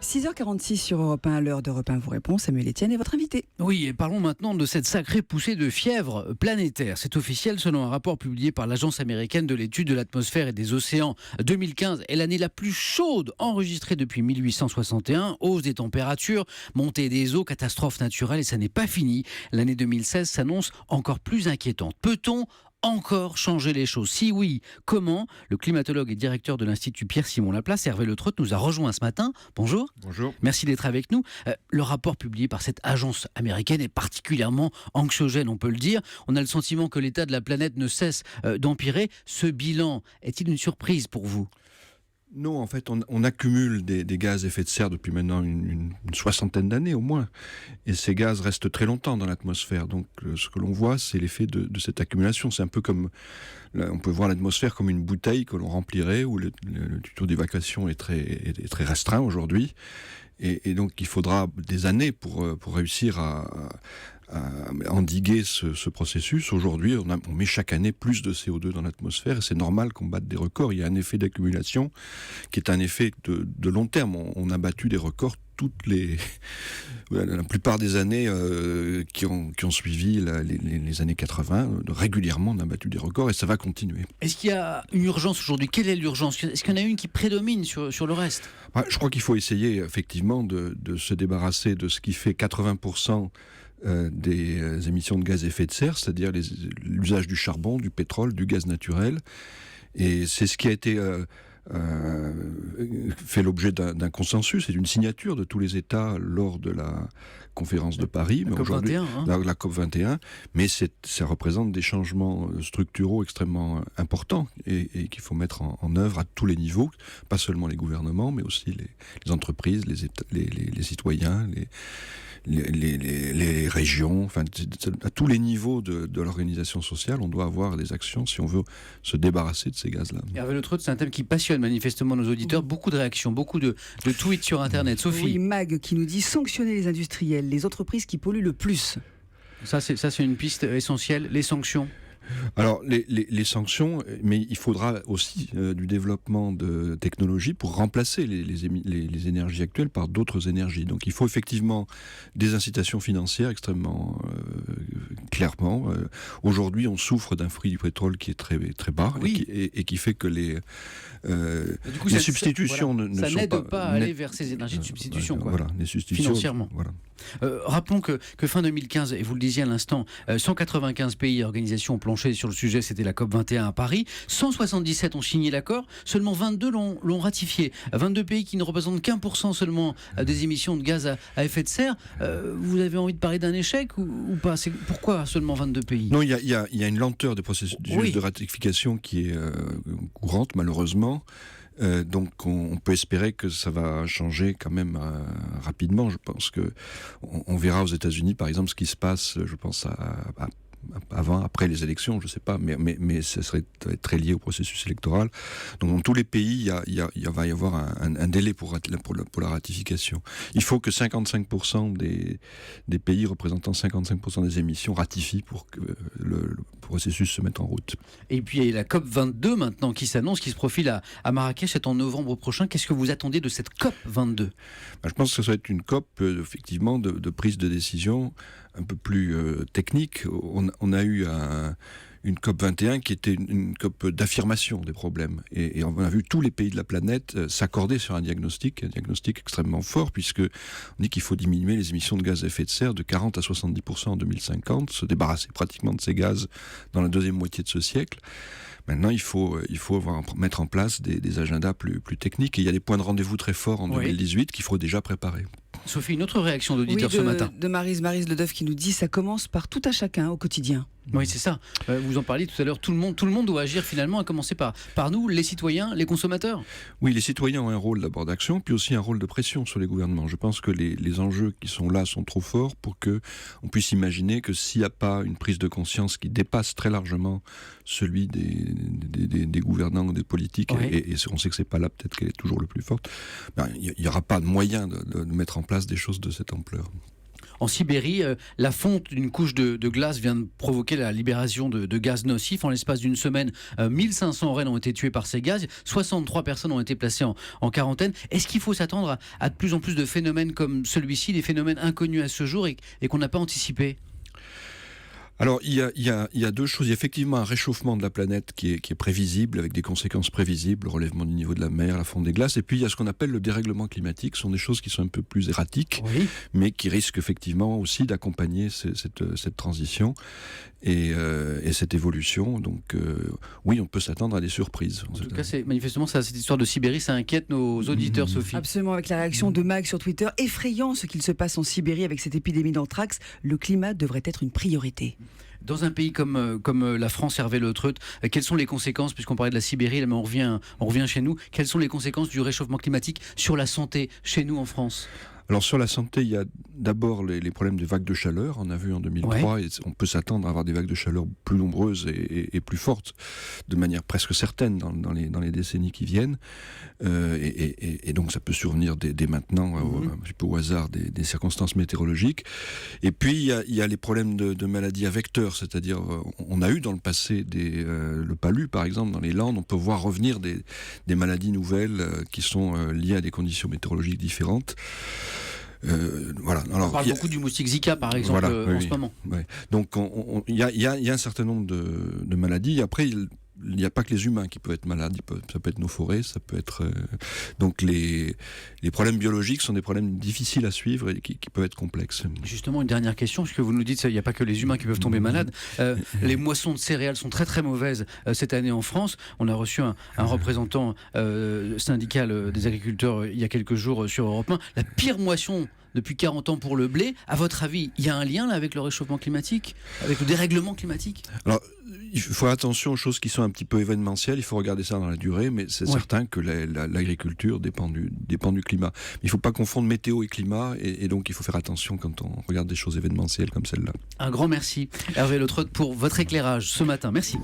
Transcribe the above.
6h46 sur Europe 1, à l'heure d'Europe 1 vous répond. Samuel Etienne est votre invité. Oui, et parlons maintenant de cette sacrée poussée de fièvre planétaire. C'est officiel selon un rapport publié par l'Agence américaine de l'étude de l'atmosphère et des océans. 2015 est l'année la plus chaude enregistrée depuis 1861. Hausse des températures, montée des eaux, catastrophes naturelles et ça n'est pas fini. L'année 2016 s'annonce encore plus inquiétante. Peut-on encore changer les choses? Si oui, comment? Le climatologue et directeur de l'Institut Pierre-Simon Laplace, Hervé Le Trott, nous a rejoint ce matin. Bonjour. Bonjour. Merci d'être avec nous. Le rapport publié par cette agence américaine est particulièrement anxiogène, on peut le dire. On a le sentiment que l'état de la planète ne cesse d'empirer. Ce bilan est-il une surprise pour vous? Non, en fait, on accumule des gaz à effet de serre depuis maintenant une soixantaine d'années au moins. Et ces gaz restent très longtemps dans l'atmosphère. Donc, ce que l'on voit, c'est l'effet de cette accumulation. C'est un peu comme, on peut voir l'atmosphère comme une bouteille que l'on remplirait, où le tuto d'évacuation est très restreint aujourd'hui. Et donc, il faudra des années pour réussir à endiguer ce processus. Aujourd'hui, on met chaque année plus de CO2 dans l'atmosphère et c'est normal qu'on batte des records. Il y a un effet d'accumulation qui est un effet de long terme. On a battu des records la plupart des années qui ont suivi les années 80. Régulièrement, on a battu des records et ça va continuer. Est-ce qu'il y a une urgence aujourd'hui? Quelle est l'urgence? Est-ce qu'il y en a une qui prédomine sur le reste? Je crois qu'il faut essayer effectivement de se débarrasser de ce qui fait 80% des émissions de gaz à effet de serre, c'est-à-dire l'usage du charbon, du pétrole, du gaz naturel. Et c'est ce qui a été fait l'objet d'un consensus et d'une signature de tous les États lors de la conférence de Paris. La COP21, la COP21, mais ça représente des changements structuraux extrêmement importants et qu'il faut mettre en œuvre à tous les niveaux, pas seulement les gouvernements, mais aussi les entreprises, les citoyens, les régions, enfin à tous les niveaux de l'organisation sociale, on doit avoir des actions si on veut se débarrasser de ces gaz-là. Hervé Le Trott, c'est un thème qui passionne manifestement nos auditeurs. Beaucoup de réactions, beaucoup de tweets sur Internet. Sophie. Oui, Mag qui nous dit sanctionner les industriels, les entreprises qui polluent le plus. Ça, c'est une piste essentielle, les sanctions. Alors, les sanctions, mais il faudra aussi du développement de technologies pour remplacer les énergies actuelles par d'autres énergies. Donc, il faut effectivement des incitations financières extrêmement clairement. Aujourd'hui, on souffre d'un prix du pétrole qui est très, très bas et qui fait que les substitutions ne sont pas... Ça n'aide pas à aller vers ces énergies de substitution. Voilà, les substitutions. Financièrement. Voilà. Rappelons que fin 2015, et vous le disiez à l'instant, 195 pays et organisations ont planché sur le sujet, c'était la COP21 à Paris. 177 ont signé l'accord, seulement 22 l'ont ratifié. 22 pays qui ne représentent qu'1% seulement des émissions de gaz à effet de serre. Vous avez envie de parler d'un échec ou pas? Pourquoi seulement 22 pays? Non, il y a une lenteur de processus de ratification qui est courante, malheureusement. Donc on peut espérer que ça va changer quand même rapidement. Je pense que on verra aux États-Unis par exemple ce qui se passe, je pense après les élections, je sais pas, mais ça serait très lié au processus électoral. Donc dans tous les pays, il va y avoir un délai pour la ratification. Il faut que 55% des pays représentant 55% des émissions ratifient pour que le processus se mette en route. Et puis il y a la COP22 maintenant qui s'annonce, qui se profile à Marrakech, c'est en novembre prochain. Qu'est-ce que vous attendez de cette COP22? Je pense que ça va être une COP effectivement de prise de décision un peu plus technique. On a eu une COP21 qui était une COP d'affirmation des problèmes. Et on a vu tous les pays de la planète s'accorder sur un diagnostic extrêmement fort, puisque on dit qu'il faut diminuer les émissions de gaz à effet de serre de 40 à 70% en 2050, se débarrasser pratiquement de ces gaz dans la deuxième moitié de ce siècle. Maintenant, il faut mettre en place des agendas plus techniques. Et il y a des points de rendez-vous très forts en 2018 qu'il faut déjà préparer. Sophie, une autre réaction d'auditeur ce matin. De Maryse Ledeuf qui nous dit ça commence par tout à chacun au quotidien. Oui, c'est ça. Vous en parliez tout à l'heure. Tout le monde doit agir finalement, à commencer par nous, les citoyens, les consommateurs. Oui, les citoyens ont un rôle d'abord d'action, puis aussi un rôle de pression sur les gouvernements. Je pense que les enjeux qui sont là sont trop forts pour que on puisse imaginer que s'il n'y a pas une prise de conscience qui dépasse très largement celui des gouvernants ou des politiques, et on sait que c'est pas là peut-être qu'elle est toujours le plus forte, il n'y aura pas de moyen de mettre en place des choses de cette ampleur. en Sibérie, la fonte d'une couche de glace vient de provoquer la libération de gaz nocifs. En l'espace d'une semaine, 1500 rennes ont été tués par ces gaz, 63 personnes ont été placées en quarantaine. Est-ce qu'il faut s'attendre à de plus en plus de phénomènes comme celui-ci, des phénomènes inconnus à ce jour et qu'on n'a pas anticipé ? Alors, il y a deux choses. Il y a effectivement un réchauffement de la planète qui est prévisible, avec des conséquences prévisibles, le relèvement du niveau de la mer, la fonte des glaces. Et puis, il y a ce qu'on appelle le dérèglement climatique. Ce sont des choses qui sont un peu plus erratiques, Oui. mais qui risquent effectivement aussi d'accompagner cette transition et cette évolution. Donc, oui, on peut s'attendre à des surprises. En tout cas, manifestement, cette histoire de Sibérie, ça inquiète nos auditeurs, Sophie. Absolument, avec la réaction de Mag sur Twitter. Effrayant ce qu'il se passe en Sibérie avec cette épidémie d'anthrax. Le climat devrait être une priorité. Dans un pays comme la France, Hervé Le Treut, quelles sont les conséquences, puisqu'on parlait de la Sibérie, là, mais on revient chez nous, quelles sont les conséquences du réchauffement climatique sur la santé chez nous en France ? Alors sur la santé, il y a d'abord les problèmes de vagues de chaleur. On a vu en 2003, Ouais. et on peut s'attendre à avoir des vagues de chaleur plus nombreuses et plus fortes, de manière presque certaine dans les décennies qui viennent. Et donc ça peut survenir dès maintenant, un petit peu au hasard des circonstances météorologiques. Et puis il y a les problèmes de maladies à vecteurs, c'est-à-dire on a eu dans le passé le palu par exemple dans les Landes. On peut voir revenir des maladies nouvelles qui sont liées à des conditions météorologiques différentes. Voilà. Alors, On parle beaucoup du moustique Zika, par exemple, Voilà, en ce moment. Ouais. Donc, il y a un certain nombre de maladies. Après, il n'y a pas que les humains qui peuvent être malades. Ça peut être nos forêts, ça peut être... Donc, les problèmes biologiques sont des problèmes difficiles à suivre et qui peuvent être complexes. Justement, une dernière question, puisque vous nous dites qu'il n'y a pas que les humains qui peuvent tomber malades. Les moissons de céréales sont très très mauvaises cette année en France. On a reçu un représentant syndical des agriculteurs il y a quelques jours sur Europe 1. La pire moisson depuis 40 ans pour le blé. À votre avis, il y a un lien là avec le réchauffement climatique, avec le dérèglement climatique ? Alors, il faut faire attention aux choses qui sont un petit peu événementielles. Il faut regarder ça dans la durée, mais c'est certain que l'agriculture dépend du climat. Mais il ne faut pas confondre météo et climat, et donc il faut faire attention quand on regarde des choses événementielles comme celle-là. Un grand merci, Hervé Le Treut, pour votre éclairage ce matin. Merci.